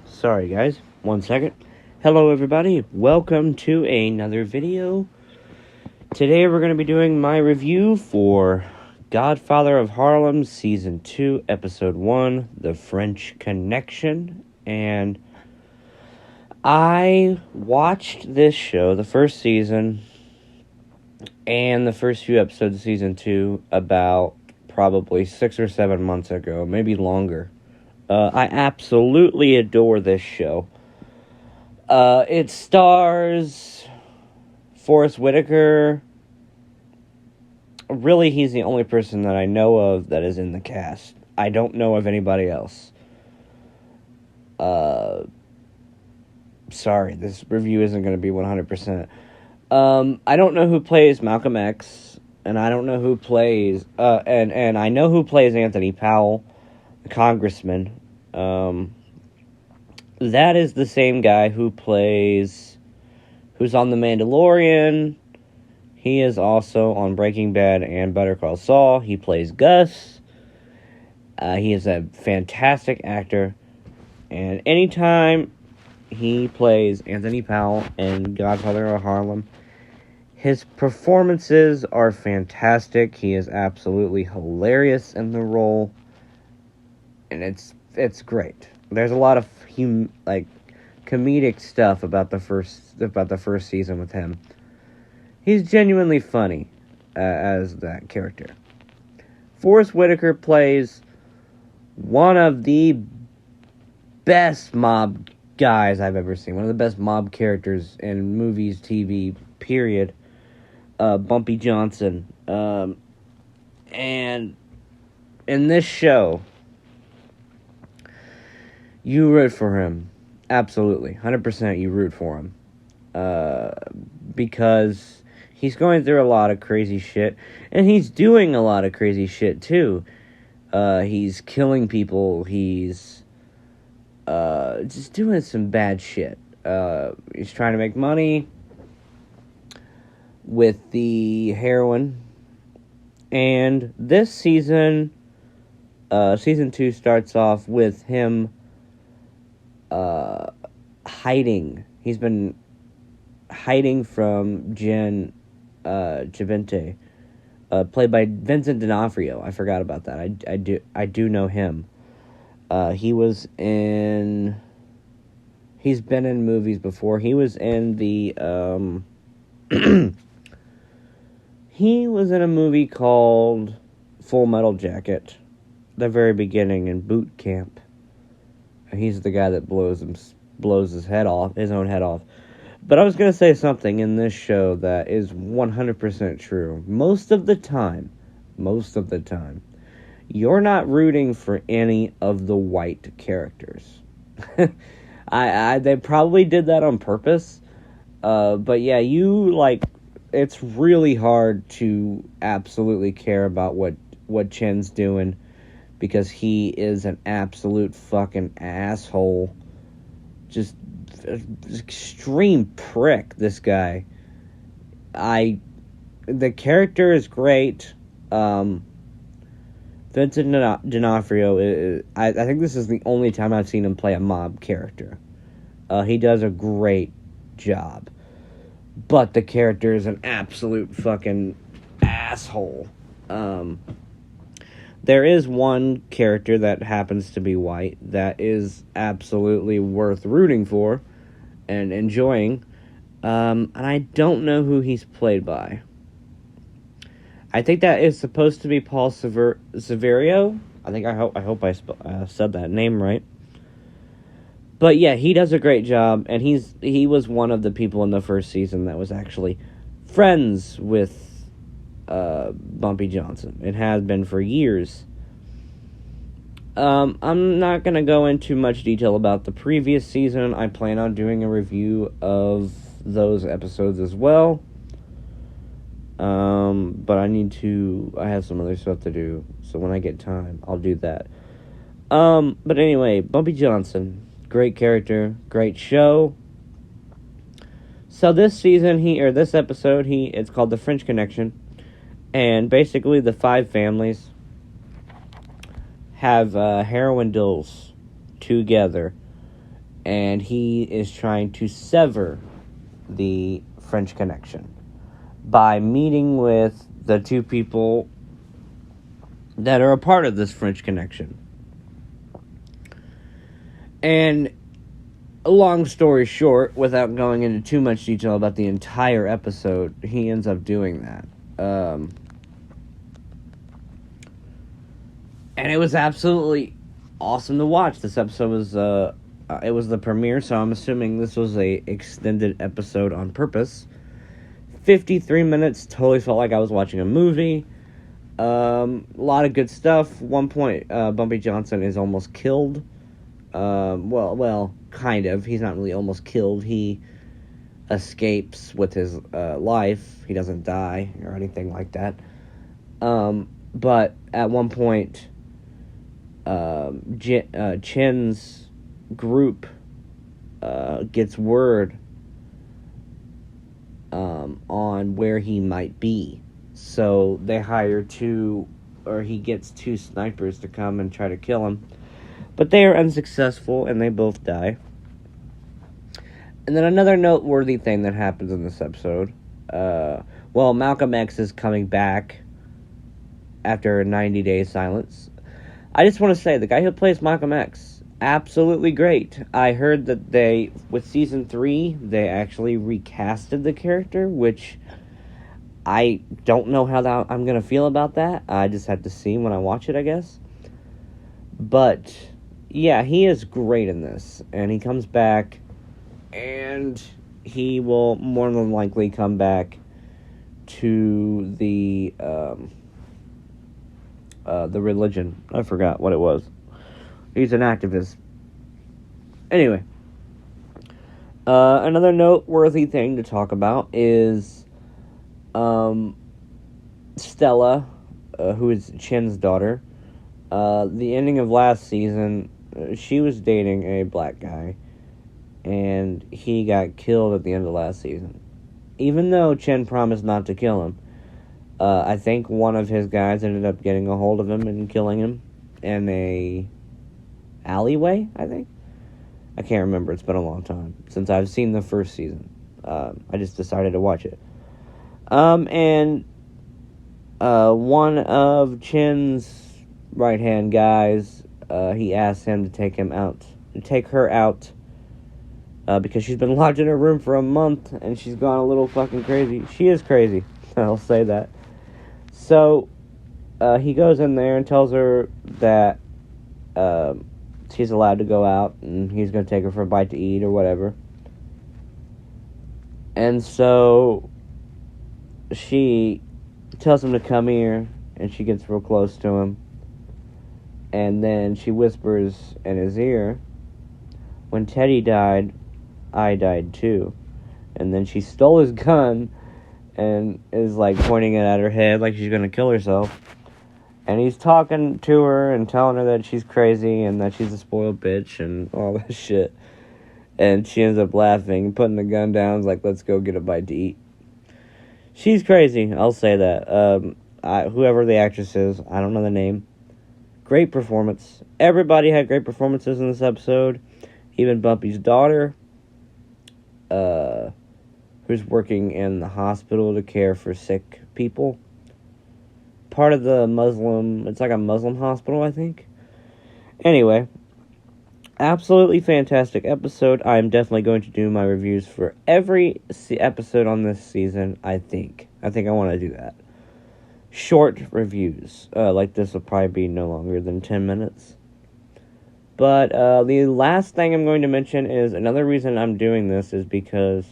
Sorry guys, 1 second. Hello everybody, welcome to another video. Today we're going to be doing my review for Godfather of Harlem Season 2, Episode 1, The French Connection. And I watched this show, the first season, and the first few episodes of Season 2 about probably 6 or 7 months ago, maybe longer. I absolutely adore this show. It stars Forrest Whitaker. Really, he's the only person that I know of that is in the cast. I don't know of anybody else. Sorry, this review isn't going to be 100%. I don't know who plays Malcolm X, and I don't know who plays, and I know who plays Anthony Powell, the congressman. That is the same guy who's on The Mandalorian. He is also on Breaking Bad and Better Call Saul. He plays Gus. He is a fantastic actor. And anytime he plays Anthony Powell in Godfather of Harlem, his performances are fantastic. He is absolutely hilarious in the role. And it's great. There's a lot of comedic stuff about the first season with him. He's genuinely funny as that character. Forrest Whitaker plays one of the best mob guys I've ever seen. One of the best mob characters in movies, TV, period. Bumpy Johnson. And in this show, you root for him. Absolutely. 100% you root for him. Because he's going through a lot of crazy shit. And he's doing a lot of crazy shit, too. He's killing people. He's just doing some bad shit. He's trying to make money with the heroin. And this season, Season 2 starts off with him hiding. He's been hiding from Jen Javente, played by Vincent D'Onofrio. I forgot about that. I do know him. He's been in movies before. He was in the he was in a movie called Full Metal Jacket, the very beginning, in boot camp. He's the guy that blows his own head off. But I was going to say something in this show that is 100% true. Most of the time, you're not rooting for any of the white characters. They probably did that on purpose. But yeah, it's really hard to absolutely care about what Chen's doing, because he is an absolute fucking asshole. Just extreme prick, this guy. The character is great. Vincent D'Onofrio, I think this is the only time I've seen him play a mob character. He does a great job. But the character is an absolute fucking asshole. There is one character that happens to be white that is absolutely worth rooting for and enjoying. And I don't know who he's played by. I think that is supposed to be Paul Severio. I hope I said that name right. But yeah, he does a great job, and he was one of the people in the first season that was actually friends with Bumpy Johnson. It has been for years. I'm not going to go into much detail about the previous season. I plan on doing a review of those episodes as well. But I have some other stuff to do, so when I get time, I'll do that. But anyway, Bumpy Johnson, great character, great show. So this episode, it's called The French Connection, and basically the 5 families have heroin deals together, and he is trying to sever the French connection by meeting with the two people that are a part of this French connection. And long story short, without going into too much detail about the entire episode, he ends up doing that. And it was absolutely awesome to watch. This episode was, it was the premiere, so I'm assuming this was a extended episode on purpose. 53 minutes, totally felt like I was watching a movie. A lot of good stuff. One point, Bumpy Johnson is almost killed. Well, kind of. He's not really almost killed. He escapes with his life. He doesn't die or anything like that. But at one point, Chen's group gets word on where he might be. So they hire he gets two snipers to come and try to kill him. But they are unsuccessful, and they both die. And then another noteworthy thing that happens in this episode. Malcolm X is coming back after a 90-day silence. I just want to say, the guy who plays Malcolm X, absolutely great. I heard that with Season 3, they actually recasted the character, which I don't know how I'm going to feel about that. I just have to see when I watch it, I guess. But yeah, he is great in this, and he comes back, and he will more than likely come back to the religion. I forgot what it was. He's an activist. Anyway, another noteworthy thing to talk about is Stella, who is Chen's daughter. The ending of last season, she was dating a black guy, and he got killed at the end of last season. Even though Chen promised not to kill him, I think one of his guys ended up getting a hold of him and killing him in a alleyway, I think. I can't remember. It's been a long time since I've seen the first season. I just decided to watch it. And one of Chen's right-hand guys, he asked him to take her out, because she's been locked in her room for a month, and she's gone a little fucking crazy. She is crazy, I'll say that. So, he goes in there and tells her that, she's allowed to go out, and he's going to take her for a bite to eat, or whatever. And so, she tells him to come here, and she gets real close to him. And then she whispers in his ear, "When Teddy died, I died too." And then she stole his gun and is like pointing it at her head like she's gonna kill herself. And he's talking to her and telling her that she's crazy and that she's a spoiled bitch and all that shit. And she ends up laughing, putting the gun down, like, let's go get a bite to eat. She's crazy, I'll say that. Whoever the actress is, I don't know the name. Great performance. Everybody had great performances in this episode. Even Bumpy's daughter, who's working in the hospital to care for sick people. Part of the it's like a Muslim hospital, I think. Anyway, absolutely fantastic episode. I'm definitely going to do my reviews for every episode on this season, I think. I want to do that. Short reviews. Like this will probably be no longer than 10 minutes. But the last thing I'm going to mention is another reason I'm doing this is because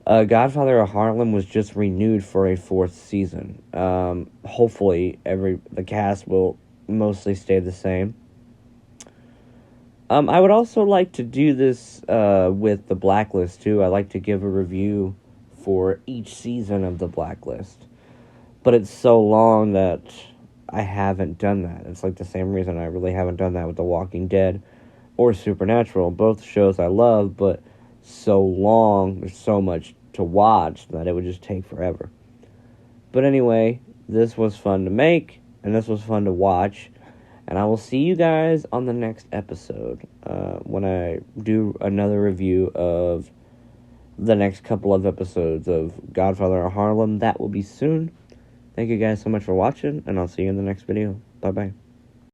Godfather of Harlem was just renewed for a 4th season. Hopefully the cast will mostly stay the same. I would also like to do this with the Blacklist too. I like to give a review for each season of the Blacklist. But it's so long that I haven't done that. It's like the same reason I really haven't done that with The Walking Dead or Supernatural. Both shows I love, but so long, there's so much to watch that it would just take forever. But anyway, this was fun to make, and this was fun to watch. And I will see you guys on the next episode when I do another review of the next couple of episodes of Godfather or Harlem. That will be soon. Thank you guys so much for watching, and I'll see you in the next video. Bye-bye.